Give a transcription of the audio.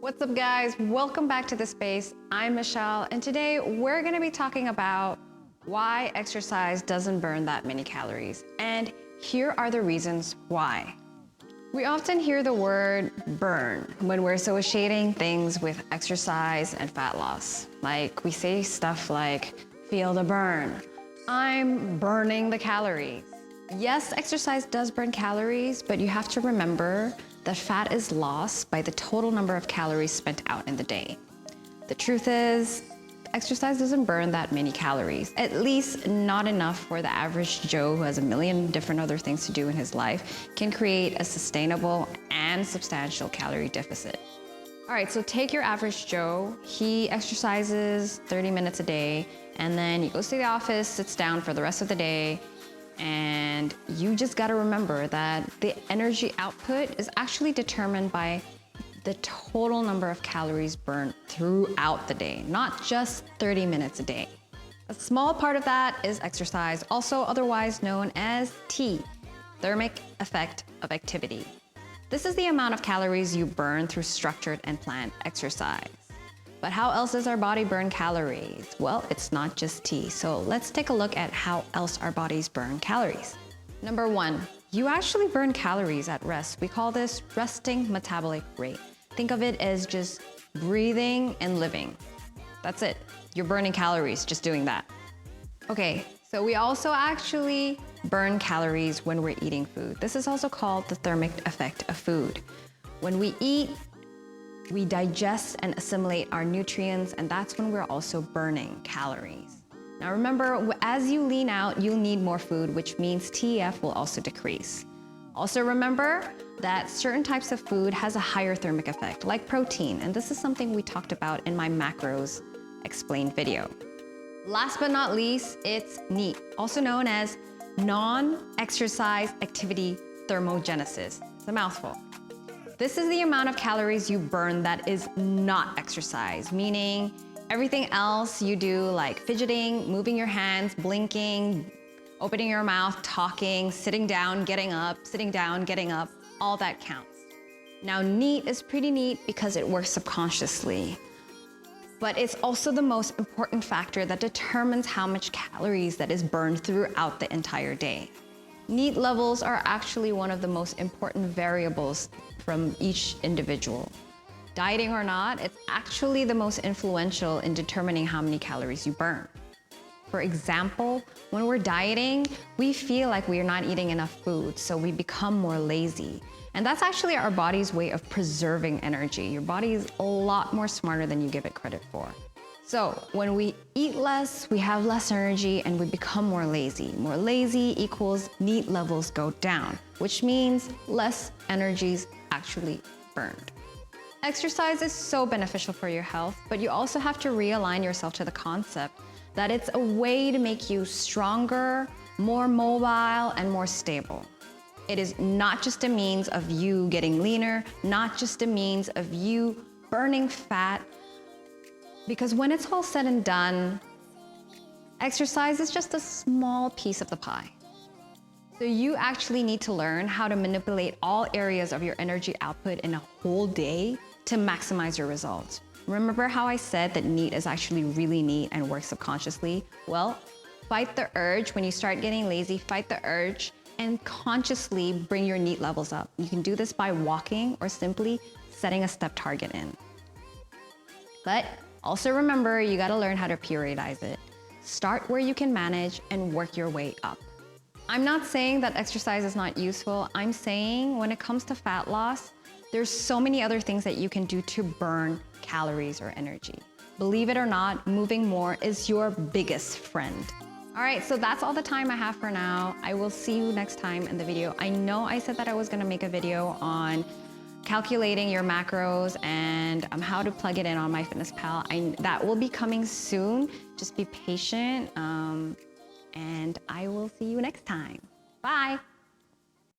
What's up, guys? Welcome back to The Space. I'm Michelle, and today we're gonna be talking about why exercise doesn't burn that many calories. And here are the reasons why. We often hear the word burn when we're associating things with exercise and fat loss. Like we say stuff like, feel the burn. I'm burning the calories. Yes, exercise does burn calories, but you have to remember that fat is lost by the total number of calories spent out in the day. The truth is, exercise doesn't burn that many calories, at least not enough for the average Joe who has a million different other things to do in his life can create a sustainable and substantial calorie deficit. All right, so take your average Joe. He exercises 30 minutes a day, and then he goes to the office, sits down for the rest of the day, and you just gotta remember that the energy output is actually determined by the total number of calories burned throughout the day, not just 30 minutes a day. A small part of that is exercise, also otherwise known as T, thermic effect of activity. This is the amount of calories you burn through structured and planned exercise. But how else does our body burn calories? Well, it's not just T. So let's take a look at how else our bodies burn calories. Number one, you actually burn calories at rest. We call this resting metabolic rate. Think of it as just breathing and living. That's it. You're burning calories just doing that. Okay, so we also actually burn calories when we're eating food. This is also called the thermic effect of food. When we eat, we digest and assimilate our nutrients, and that's when we're also burning calories. Now remember, as you lean out, you'll need more food, which means TEF will also decrease. Also remember that certain types of food has a higher thermic effect, like protein, and this is something we talked about in my macros explained video. Last but not least, it's NEET, also known as non-exercise activity thermogenesis. It's a mouthful. This is the amount of calories you burn that is not exercise, meaning everything else you do, like fidgeting, moving your hands, blinking, opening your mouth, talking, sitting down, getting up, sitting down, getting up, all that counts. Now, NEAT is pretty neat because it works subconsciously, but it's also the most important factor that determines how much calories that is burned throughout the entire day. NEAT levels are actually one of the most important variables from each individual. Dieting or not, it's actually the most influential in determining how many calories you burn. For example, when we're dieting, we feel like we are not eating enough food, so we become more lazy. And that's actually our body's way of preserving energy. Your body is a lot more smarter than you give it credit for. So when we eat less, we have less energy and we become more lazy. More lazy equals NEAT levels go down, which means less energy is actually burned. Exercise is so beneficial for your health, but you also have to realign yourself to the concept that it's a way to make you stronger, more mobile, and more stable. It is not just a means of you getting leaner, not just a means of you burning fat, because when it's all said and done, exercise is just a small piece of the pie. So you actually need to learn how to manipulate all areas of your energy output in a whole day to maximize your results. Remember how I said that NEAT is actually really neat and works subconsciously? Well, fight the urge when you start getting lazy, fight the urge and consciously bring your NEAT levels up. You can do this by walking or simply setting a step target in. But also remember, you gotta learn how to periodize it. Start where you can manage and work your way up. I'm not saying that exercise is not useful. I'm saying when it comes to fat loss, there's so many other things that you can do to burn calories or energy. Believe it or not, moving more is your biggest friend. All right, so that's all the time I have for now. I will see you next time in the video. I know I said that I was gonna make a video on calculating your macros and how to plug it in on MyFitnessPal. That will be coming soon. Just be patient, and I will see you next time. Bye.